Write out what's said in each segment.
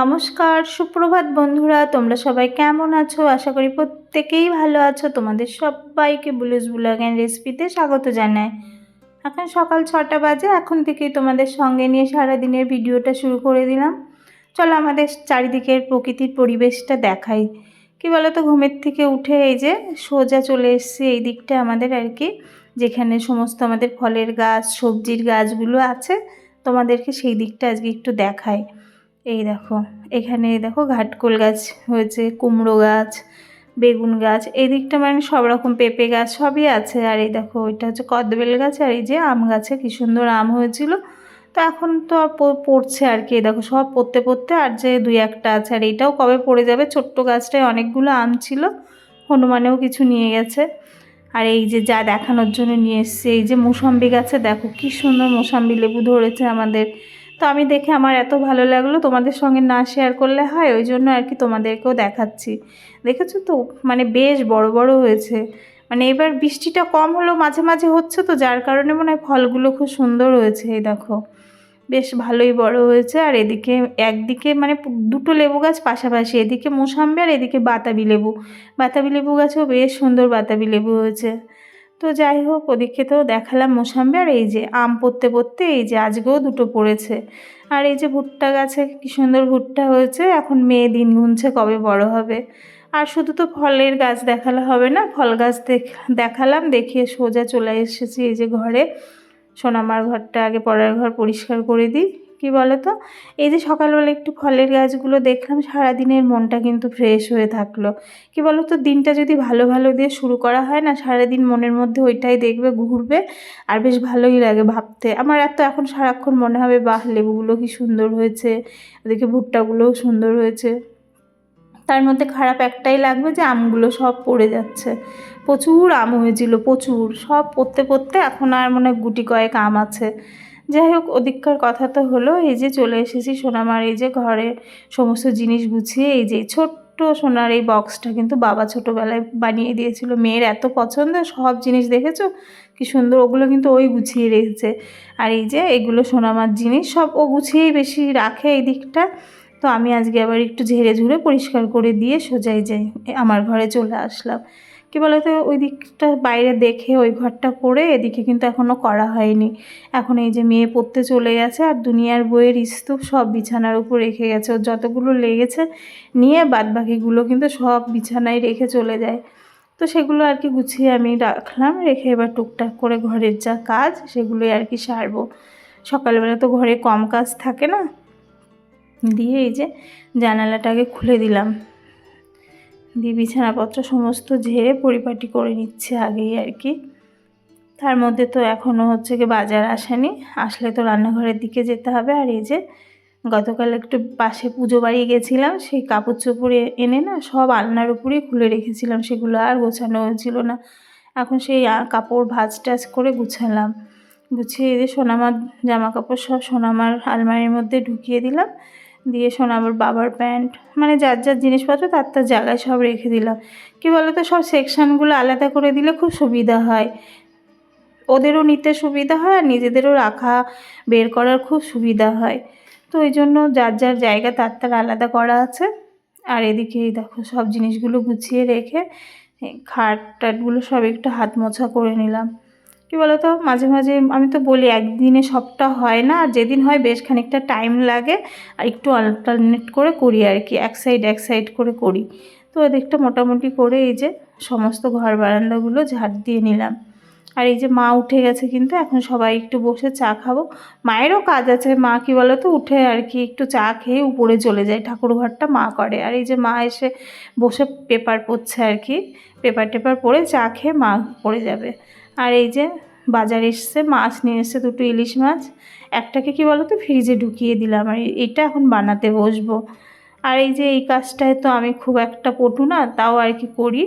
নমস্কার, সুপ্রভাত বন্ধুরা। তোমরা সবাই কেমন আছো? আশা করি প্রত্যেকেই ভালো আছো। তোমাদের সবাইকে বুলুস ব্লগ অ্যান্ড রেসিপিতে স্বাগত জানাই। এখন সকাল 6টা বাজে। এখন থেকেই তোমাদের সঙ্গে নিয়ে সারাদিনের ভিডিওটা শুরু করে দিলাম। চলো আমাদের চারিদিকের প্রকৃতির পরিবেশটা দেখাই। কি বলো তো, ঘুমের থেকে উঠে এই যে সোজা চলে এসেছি এই দিকটা আমাদের আর কি, যেখানে সমস্ত আমাদের ফলের গাছ, সবজির গাছগুলো আছে। তোমাদেরকে সেই দিকটা আজকে একটু দেখাই। এই দেখো, এখানে দেখো ঘাটকোল গাছ হয়েছে, কুমড়ো গাছ, বেগুন গাছ, এই দিকটা মানে সব রকম পেঁপে গাছ সবই আছে। আর এই দেখো, ওইটা হচ্ছে কদবেল গাছ। আর এই যে আম গাছে কি সুন্দর আম হয়েছিল, তো এখন তো পড়ছে আর কি। দেখো সব পড়তে পড়তে আর যে দুই একটা আছে, আর এইটাও কবে পড়ে যাবে। ছোট্ট গাছটায় অনেকগুলো আম ছিল, হনুমানেও কিছু নিয়ে গেছে। আর এই যে যা দেখানোর জন্য নিয়ে এসছে, এই যে মোসাম্বি গাছে দেখো কি সুন্দর মোসাম্বি লেবু ধরেছে আমাদের। তো আমি দেখে আমার এত ভালো লাগলো, তোমাদের সঙ্গে না শেয়ার করলে হয়, ওই জন্য আর কি তোমাদেরকেও দেখাচ্ছি। দেখেছো তো, মানে বেশ বড় বড় হয়েছে। মানে এবার বৃষ্টিটা কম হলেও মাঝে মাঝে হচ্ছে, তো যার কারণে মনে হয় ফলগুলো খুব সুন্দর হয়েছে। এই দেখো বেশ ভালোই বড় হয়েছে। আর এদিকে একদিকে মানে দুটো লেবু গাছ পাশাপাশি, এদিকে মোসাম্বি আর এদিকে বাতাবি লেবু। বাতাবি লেবু গাছেও বেশ সুন্দর বাতাবি লেবু হয়েছে। তো যাই হোক, ওদিকে তো দেখালাম মোসাম্বি। আর এই যে আম পড়তে পড়তে এই যে আজকেও দুটো পড়েছে। আর এই যে ভুট্টা গাছে কি সুন্দর ভুট্টা হয়েছে। এখন মেয়ে দিন গুনছে কবে বড় হবে। আর শুধু তো ফলের গাছ দেখালে হবে না, ফল গাছ দেখালাম, দেখিয়ে সোজা চলে এসেছি এই যে ঘরে। সোনামার ঘরটা আগে পড়ার ঘর পরিষ্কার করে দিই। কি বলো তো, এই যে সকালবেলা একটু ফলের গাছগুলো দেখলাম, সারাদিনের মনটা কিন্তু ফ্রেশ হয়ে থাকলো। কি বলো তো, দিনটা যদি ভালো ভালো দিয়ে শুরু করা হয় না, সারাদিন মনের মধ্যে ওইটাই দেখবে ঘুরবে। আর বেশ ভালোই লাগে ভাবতে। আমার এত এখন সারাক্ষণ মনে হবে, বাহ লেবুগুলো কি সুন্দর হয়েছে, ওদিকে ভুট্টাগুলোও সুন্দর হয়েছে। তার মধ্যে খারাপ একটাই লাগবে যে আমগুলো সব পড়ে যাচ্ছে। প্রচুর আম হয়েছিল, প্রচুর, সব পড়তে পড়তে এখন আর মনে হয় গুটি কয়েক আম আছে। যাই হোক, ওদিককার কথা তো হলো। এই যে চলে এসেছি সোনামার এই যে ঘরের সমস্ত জিনিস গুছিয়ে। এই যে ছোট্ট সোনার এই বক্সটা কিন্তু বাবা ছোটোবেলায় বানিয়ে দিয়েছিল, মেয়ের এত পছন্দ। সব জিনিস দেখেছো কি সুন্দর, ওগুলো কিন্তু ওই গুছিয়ে রেখেছে। আর এই যে এগুলো সোনামার জিনিস, সব ও গুছিয়েই বেশি রাখে এই দিকটা। তো আমি আজকে আবার একটু ঝেড়ে ঝুড়ে পরিষ্কার করে দিয়ে সোজাই যাই আমার ঘরে চলে আসলাম। কি বলতো, ওই দিকটা বাইরে দেখে ওই ঘরটা করে, এদিকে কিন্তু এখনও করা হয়নি। এখন এই যে মেয়ে পড়তে চলে গেছে, আর দুনিয়ার বইয়ের স্তূপ সব বিছানার উপর রেখে গেছে। ওর যতগুলো লেগেছে নিয়ে বাদবাকিগুলো কিন্তু সব বিছানায় রেখে চলে যায়। তো সেগুলো আর কি গুছিয়ে আমি রাখলাম, রেখে এবার টুকটাক করে ঘরের যা কাজ সেগুলোই আর কি সারবো। সকালবেলা তো ঘরে কম কাজ থাকে না। দিয়ে এই যে জানালাটাকে খুলে দিলাম, দিয়ে বিছানাপত্র সমস্ত ঝেড়ে পরিপাটি করে নিচ্ছে আগেই আর কি। তার মধ্যে তো এখনও হচ্ছে কি বাজার আসেনি, আসলে তো রান্নাঘরের দিকে যেতে হবে। আর এই যে গতকাল একটু পাশে পুজো বাড়ি গেছিলাম, সেই কাপড় চোপড় এনে না সব আলনার উপরেই খুলে রেখেছিলাম, সেগুলো আর গোছানো হয়েছিল না। এখন সেই কাপড় ভাঁজ টাজ করে গুছালাম। গুছিয়ে এই যে সোনামার জামা কাপড় সব সোনামার আলমারির মধ্যে ঢুকিয়ে দিলাম। দিয়ে সোনামার বাবার প্যান্ট, মানে যার যার জিনিসপত্র তার তার জায়গায় সব রেখে দিলাম। কি বলো তো, সব সেকশানগুলো আলাদা করে দিলে খুব সুবিধা হয়, ওদেরও নিতে সুবিধা হয় আর নিজেদেরও রাখা বের করার খুব সুবিধা হয়। তো ওই জন্য যার যার জায়গা তার তার আলাদা করা আছে। আর এদিকেই দেখো সব জিনিসগুলো গুছিয়ে রেখে খাট টাটগুলো সব একটু হাত মোছা করে নিলাম। কী বলো তো, মাঝে মাঝে আমি তো বলি একদিনে সবটা হয় না, আর যেদিন হয় বেশ খানিকটা টাইম লাগে, আর একটু অল্টারনেট করে করি আর কি, এক সাইড করে করি। তো ওদিকটা মোটামুটি করে এই যে সমস্ত ঘর বারান্দাগুলো ঝাড় দিয়ে নিলাম। আর এই যে মা উঠে গেছে, কিন্তু এখন সবাই একটু বসে চা খাবো। মায়েরও কাজ আছে, মা কি বলো তো উঠে আর কি একটু চা খেয়ে উপরে চলে যায়, ঠাকুর ঘরটা মা করে। আর এই যে মা এসে বসে পেপার পড়ছে আর কি, পেপার টেপার পড়ে চা খেয়ে মা পড়ে যাবে। আর এই যে বাজার এসছে, মাছ নিয়ে এসছে দুটো ইলিশ মাছ। একটাকে কি বলো তো ফ্রিজে ঢুকিয়ে দিলাম, আর এইটা এখন বানাতে বসবো। আর এই যে এই কাজটায় তো আমি খুব একটা পটু না, তাও আর কি করি।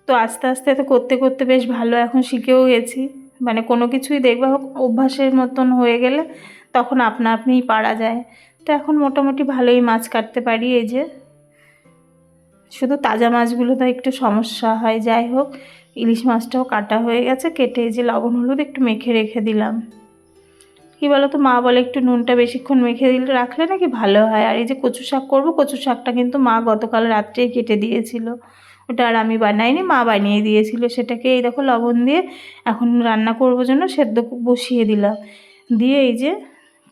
তো আস্তে আস্তে তো করতে করতে বেশ ভালো এখন শিখেও গেছি। মানে কোনো কিছুই দেখবা অভ্যাসের মতন হয়ে গেলে তখন আপনা আপনিই পারা যায়। তো এখন মোটামুটি ভালোই মাছ কাটতে পারি। এই যে শুধু তাজা মাছগুলো তো একটু সমস্যা হয়, যাই হোক ইলিশ মাছটাও কাটা হয়ে গেছে, কেটে এই যে লবণ হলুদ একটু মেখে রেখে দিলাম। কী বলো তো, মা বলে একটু নুনটা বেশিক্ষণ মেখে দিলে রাখলে নাকি ভালো হয়। আর এই যে কচু শাক করবো, কচু শাকটা কিন্তু মা গতকাল রাত্রেই কেটে দিয়েছিল, ওটা আর আমি বানাইনি, মা বানিয়ে দিয়েছিল। সেটাকে এই দেখো লবণ দিয়ে এখন রান্না করবো জন্য সেদ্ধ বসিয়ে দিলাম। দিয়ে এই যে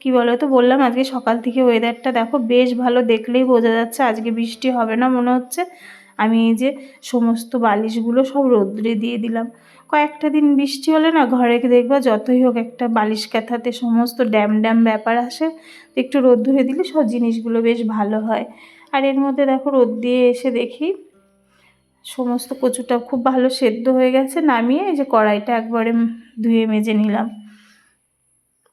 কী বলো তো, বললাম আজকে সকাল থেকে ওয়েদারটা দেখো বেশ ভালো, দেখলেই বোঝা যাচ্ছে আজকে বৃষ্টি হবে না মনে হচ্ছে। আমি এই যে সমস্ত বালিশগুলো সব রোদ্রে দিয়ে দিলাম। কয়েকটা দিন বৃষ্টি হলে না ঘরে দেখবা যতই হোক একটা বালিশ কাঁথাতে সমস্ত ড্যাম ড্যাম ব্যাপার আসে, তো একটু রোদ্দুরে দিলে সব জিনিসগুলো বেশ ভালো হয়। আর এর মধ্যে দেখো রোদ দিয়ে এসে দেখি সমস্ত কচুটা খুব ভালো সেদ্ধ হয়ে গেছে, নামিয়ে এই যে কড়াইটা একবারে ধুয়ে মেজে নিলাম।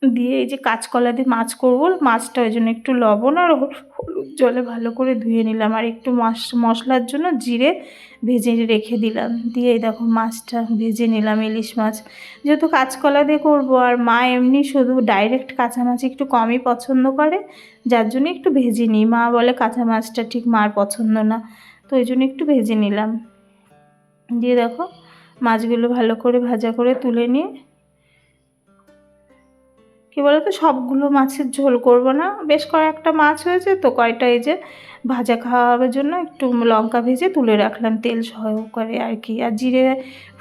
দিয়ে এই যে কাঁচকলা দিয়ে মাছ করবো, মাছটা ওই জন্য একটু লবণ আর হলুদ জলে ভালো করে ধুয়ে নিলাম, আর একটু মশলার জন্য জিরে ভেজে রেখে দিলাম। দিয়ে এই দেখো মাছটা ভেজে নিলাম, ইলিশ মাছ যেহেতু কাঁচকলা দিয়ে করবো, আর মা এমনি শুধু ডাইরেক্ট কাঁচা মাছ একটু কমই পছন্দ করে, যার জন্য একটু ভেজে নিই। মা বলে কাঁচা মাছটা ঠিক মার পছন্দ না, তো ওই জন্য একটু ভেজে নিলাম। দিয়ে দেখো মাছগুলো ভালো করে ভাজা করে তুলে নিয়ে, কী বলো তো, সবগুলো মাছের ঝোল করব না, বেশ কয়েকটা মাছ হয়েছে তো কয়টা এই যে ভাজা খাওয়ার জন্য একটু লঙ্কা ভেজে তুলে রাখলাম তেল সহকারে আর কি। আর জিরে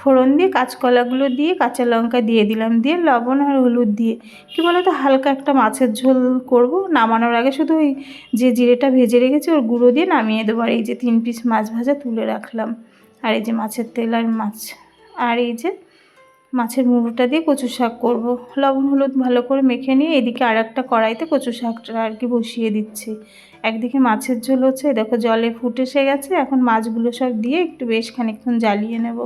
ফোড়ন দিয়ে কাঁচকলাগুলো দিয়ে কাঁচা লঙ্কা দিয়ে দিলাম, দিয়ে লবণ আর হলুদ দিয়ে কী বলো তো হালকা একটা মাছের ঝোল করব। নামানোর আগে শুধু ওই যে জিরেটা ভেজে রেখেছি ওর গুঁড়ো দিয়ে নামিয়ে দেবো। আর এই যে 3 পিস মাছ ভাজা তুলে রাখলাম, আর এই যে মাছের তেল আর মাছ, আর এই যে মাছের মুড়োটা দিয়ে কচু শাক করব। লবণ হলুদ ভালো করে মেখে নিয়ে এদিকে আর একটা কড়াইতে কচু শাকটা আর কি বসিয়ে দিচ্ছি। একদিকে মাছের ঝোল হচ্ছে, দেখো জলে ফুটে এসে গেছে, এখন মাছগুলো সব দিয়ে একটু বেশ খানিকক্ষণ জ্বালিয়ে নেব।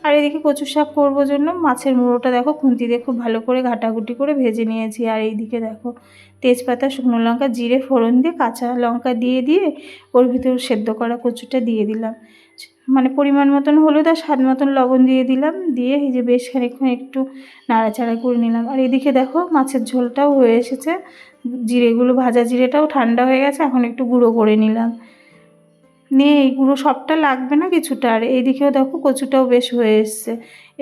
আর এদিকে কচু শাক করবো জন্য মাছের মুড়োটা দেখো খুন্তি দিয়ে খুব ভালো করে ঘাটাঘুটি করে ভেজে নিয়েছি। আর এইদিকে দেখো তেজপাতা শুকনো লঙ্কা জিরে ফোড়ন দিয়ে কাঁচা লঙ্কা দিয়ে ওর ভিতর সেদ্ধ করা কচুটা দিয়ে দিলাম, মানে পরিমাণ মতন হলুদ আর স্বাদ মতন লবণ দিয়ে দিলাম। দিয়ে এই যে বেশ খানিকক্ষণ একটু নাড়াচাড়া করে নিলাম। আর এদিকে দেখো মাছের ঝোলটাও হয়ে এসেছে, জিরেগুলো ভাজা জিরেটাও ঠান্ডা হয়ে গেছে, এখন একটু গুঁড়ো করে নিলাম। নিয়ে এই গুঁড়ো সবটা লাগবে না কিছুটা। আর এইদিকেও দেখো কচুটাও বেশ হয়ে এসছে,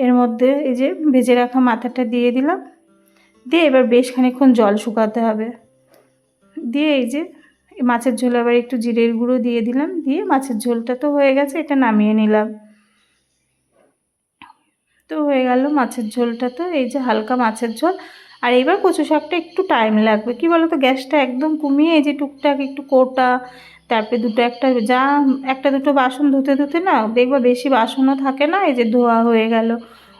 এর মধ্যে এই যে ভেজে রাখা মাথাটা দিয়ে দিলাম। দিয়ে এবার বেশ খানিকক্ষণ জল শুকাতে হবে। দিয়ে এই যে মাছের ঝোল আবার একটু জিরের গুঁড়ো দিয়ে দিলাম, দিয়ে মাছের ঝোলটা তো হয়ে গেছে, এটা নামিয়ে নিলাম। তো হয়ে গেল মাছের ঝোলটা, তো এই যে হালকা মাছের ঝোল। আর এবার কচু শাকটা একটু টাইম লাগবে, কি বলো তো গ্যাসটা একদম কমিয়ে এই যে টুকটাক একটু কোটা, তারপরে একটা দুটো বাসন ধুতে ধুতে না দেখবা বেশি বাসনও থাকে না, এই যে ধোয়া হয়ে গেল।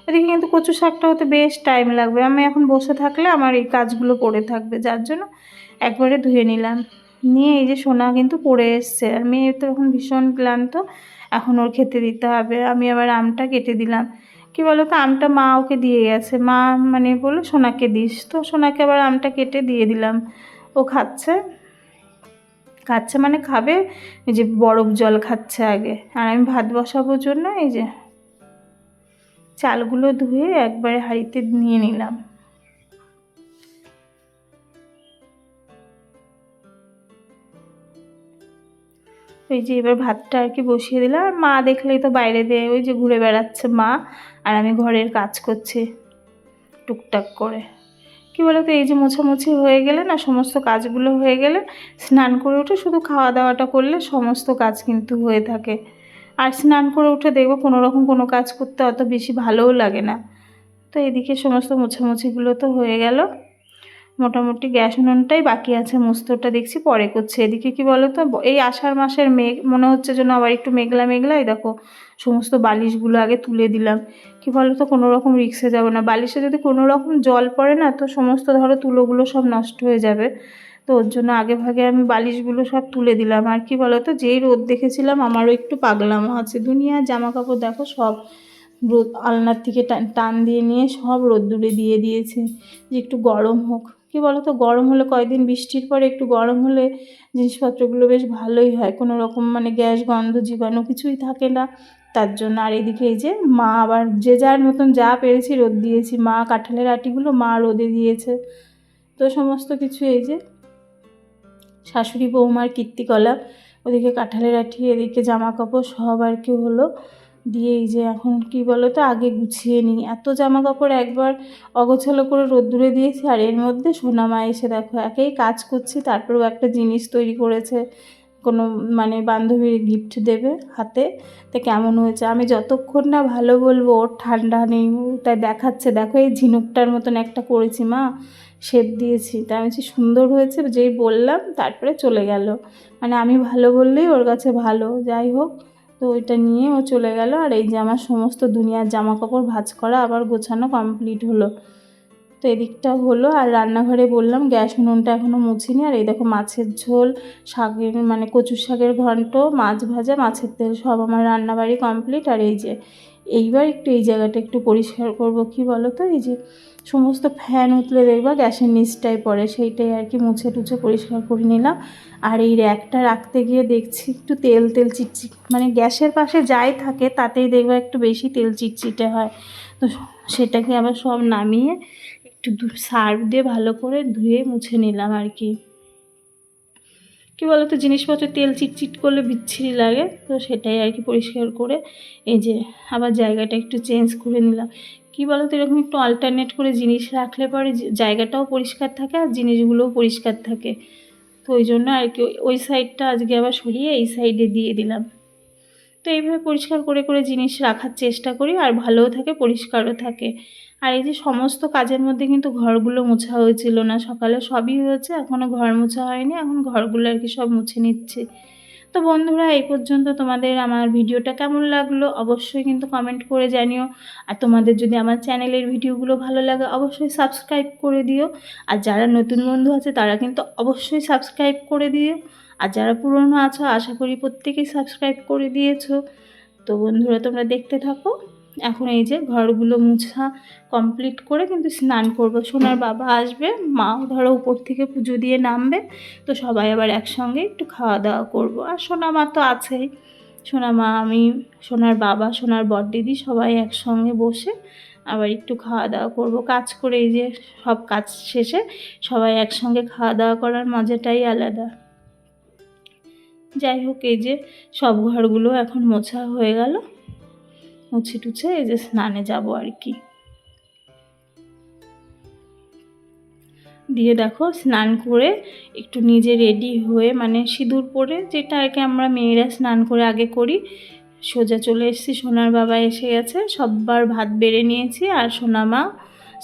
ওদিকে কিন্তু কচু শাকটা হতে বেশ টাইম লাগবে, আমি এখন বসে থাকলে আমার এই কাজগুলো পড়ে থাকবে, যার জন্য একবারে ধুয়ে নিলাম। নিয়ে এই যে সোনা কিন্তু পড়ে এসছে, আর মেয়ে তো এখন ভীষণ ক্লান্ত, এখন ওর খেতে দিতে হবে। আমি আবার আমটা কেটে দিলাম। কি বলো তো আমটা মা ওকে দিয়ে গেছে, মা মানে বললো সোনাকে দিস, তো সোনাকে আবার আমটা কেটে দিয়ে দিলাম। ও খাচ্ছে খাচ্ছে মানে খাবে, এই যে বরফ জল খাচ্ছে আগে। আর আমি ভাত বসাবোর জন্য এই যে চালগুলো ধুয়ে একবারে হাঁড়িতে নিয়ে নিলাম। ওই যে এবার ভাতটা আর কি বসিয়ে দিলাম। আর মা দেখলেই তো বাইরে দিয়ে ওই যে ঘুরে বেড়াচ্ছে মা, আর আমি ঘরের কাজ করছি টুকটাক করে। কি বলো তো এই যে মোছামুছি হয়ে গেলে না, সমস্ত কাজগুলো হয়ে গেলে স্নান করে উঠে শুধু খাওয়া দাওয়াটা করলে সমস্ত কাজ কিন্তু হয়ে থাকে। আর স্নান করে উঠে দেখবো কোনো রকম কোনো কাজ করতে অত বেশি ভালোও লাগে না। তো এদিকে সমস্ত মোছামুছিগুলো তো হয়ে গেল, মোটামুটি গ্যাস উনুনটাই বাকি আছে, মুস্তটা দেখছি পরে করছে। এদিকে কি বলো তো এই আষাঢ় মাসের মেঘ মনে হচ্ছে যেন আবার একটু মেঘলা মেঘলা, এই দেখো সমস্ত বালিশগুলো আগে তুলে দিলাম। কি বলো তো কোনো রকম রিক্সে যাবো না, বালিশে যদি কোনো রকম জল পড়ে না তো সমস্ত ধরো তুলোগুলো সব নষ্ট হয়ে যাবে, তো ওর জন্য আগে ভাগে আমি বালিশগুলো সব তুলে দিলাম। আর কি বলো তো যেই রোদ দেখেছিলাম আমারও একটু পাগলামো আছে, দুনিয়ার জামা কাপড় দেখো সব রোদ আলনার থেকে টান দিয়ে নিয়ে সব রোদ্দুরে দিয়ে দিয়েছে যে একটু গরম হোক। কী বলো তো, গরম হলে কয়েকদিন বৃষ্টির পরে একটু গরম হলে জিনিসপত্রগুলো বেশ ভালোই হয়, কোনো রকম মানে গ্যাস গন্ধ জীবাণু কিছুই থাকে না, তার জন্য। আর এদিকে এই যে মা আবার যে যার মতন যা পেরেছি রোদ দিয়েছি, মা কাঁঠালের আটিগুলো মা রোদে দিয়েছে। তো সমস্ত কিছু এই যে শাশুড়ি বৌমার কীর্তিকলাপ, ওদিকে কাঁঠালের আঠি, এদিকে জামা কাপড় সব আর কি হলো দিয়ে এই যে এখন কি বলো তো, আগে গুছিয়ে নিই। এত জামা কাপড় একবার অগোছালো করে রোদ্দুরে দিয়েছি, আর এর মধ্যে সোনামা এসে দেখো একেই কাজ করছি, তারপরেও একটা জিনিস তৈরি করেছে, কোনো মানে বান্ধবীর গিফট দেবে হাতে, তা কেমন হয়েছে। আমি যতক্ষণ না ভালো বলবো ওর ঠান্ডা নেই, তাই দেখাচ্ছে দেখো এই ঝিনুকটার মতন একটা করেছি মা, শেপ দিয়েছি। তাই আমি বলছি সুন্দর হয়েছে, যেই বললাম তারপরে চলে গেল, মানে আমি ভালো বললেই ওর কাছে ভালো। যাই হোক, তো ওইটা নিয়ে ও চলে গেল। আর এই যে আমার সমস্ত দুনিয়ার জামা কাপড় ভাঁজ করা আবার গোছানো কমপ্লিট হলো। তো এদিকটা হলো, আর রান্নাঘরে বললাম গ্যাস উনুনটা এখনও মুছিনি। আর এই দেখো মাছের ঝোল, শাকের মানে কচুর শাকের ঘন্ট, মাছ ভাজা, মাছের তেল সব আমার রান্নাবাড়ি কমপ্লিট। আর এই যে এইবার একটু এই জায়গাটা একটু পরিষ্কার করব, কি বলো তো, এই যে সমস্ত ফ্যান উতলে দেখবা গ্যাসের নিচটায় পড়ে, সেইটাই আর কি মুছে টুছে পরিষ্কার করে নিলাম। আর এই র্যাকটা রাখতে গিয়ে দেখছি একটু তেল তেল চিটচিট, মানে গ্যাসের পাশে যাই থাকে তাতেই দেখবা একটু বেশি তেল চিটচিটে হয়। তো সেটাকে আবার সব নামিয়ে একটু সার্ফ দিয়ে ভালো করে ধুয়ে মুছে নিলাম আর কি। কী বলো তো, জিনিসপত্র তেল চিটচিট করলে বিচ্ছিরি লাগে, তো সেটাই আর কি পরিষ্কার করে এই যে আবার জায়গাটা একটু চেঞ্জ করে নিলাম। কী বলো তো, এরকম একটু অল্টারনেট করে জিনিস রাখলে পরে জায়গাটাও পরিষ্কার থাকে আর জিনিসগুলোও পরিষ্কার থাকে। তো ওই জন্য আর কি ওই সাইডটা আজকে আবার সরিয়ে এই সাইডে দিয়ে দিলাম। তো এইভাবে পরিষ্কার করে করে জিনিস রাখার চেষ্টা করি, আর ভালোও থাকে পরিষ্কারও থাকে। আর এই যে সমস্ত কাজের মধ্যে কিন্তু ঘরগুলো মোছা হয়েছিল না, সকালে সবই হয়েছে, এখনও ঘর মোছা হয়নি, এখন ঘরগুলো আর কি সব মুছে নিচ্ছি। তো বন্ধুরা, এই পর্যন্ত তোমাদের আমার ভিডিওটা কেমন লাগলো অবশ্যই কিন্তু কমেন্ট করে জানিও। আর তোমাদের যদি আমার চ্যানেলের ভিডিওগুলো ভালো লাগে অবশ্যই সাবস্ক্রাইব করে দিও। আর যারা নতুন বন্ধু আছে তারা কিন্তু অবশ্যই সাবস্ক্রাইব করে দিও। আর যারা পুরনো আছো আশা করি প্রত্যেকেই সাবস্ক্রাইব করে দিয়েছো। তো বন্ধুরা, তোমরা দেখতে থাকো। এখন এই যে ঘরগুলো মুছা কমপ্লিট করে কিন্তু স্নান করব। সোনার বাবা আসবে, মাও ধরো উপর থেকে পুজো দিয়ে নামবে, তো সবাই আবার একসঙ্গে একটু খাওয়া দাওয়া করব। আর সোনা মা তো আছেই, সোনা মা, আমি, সোনার বাবা, সোনার বড়দিদি সবাই একসঙ্গে বসে আবার একটু খাওয়া দাওয়া করব। কাজ করে এই যে সব কাজ শেষে সবাই একসঙ্গে খাওয়া দাওয়া করার মজাটাই আলাদা। যাই হোক, এই যে সব ঘরগুলো এখন মোছা হয়ে গেল, মুছে টুছে এই যে স্নানে যাব আর কি। দিয়ে দেখো স্নান করে একটু নিজে রেডি হয়ে, মানে সিঁদুর পরে যেটা আর কি আমরা মেয়েরা স্নান করে আগে করি, সোজা চলে এসেছি। সোনার বাবা এসে গেছে, সববার ভাত বেড়ে নিয়েছি, আর সোনা মা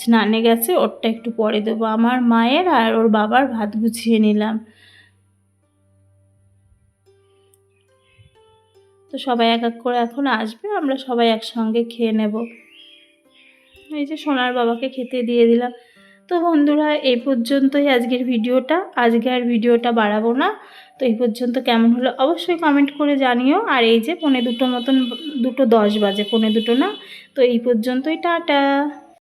স্নানে গেছে, ওরটা একটু পরে দেবো। আমার মায়ের আর ওর বাবার ভাত গুছিয়ে নিলাম। তো সবাই এক এক করে এখন আসবে, আমরা সবাই একসঙ্গে খেয়ে নেব। এই যে সোনার বাবাকে খেতে দিয়ে দিলাম। তো বন্ধুরা, এই পর্যন্তই আজকের ভিডিওটা, আজকে আর ভিডিওটা বাড়াবো না। তো এই পর্যন্ত কেমন হলো অবশ্যই কমেন্ট করে জানিও। আর এই যে 1:45 মতন, 2:10 বাজে, 1:45 না। তো এই পর্যন্তই, টাটা।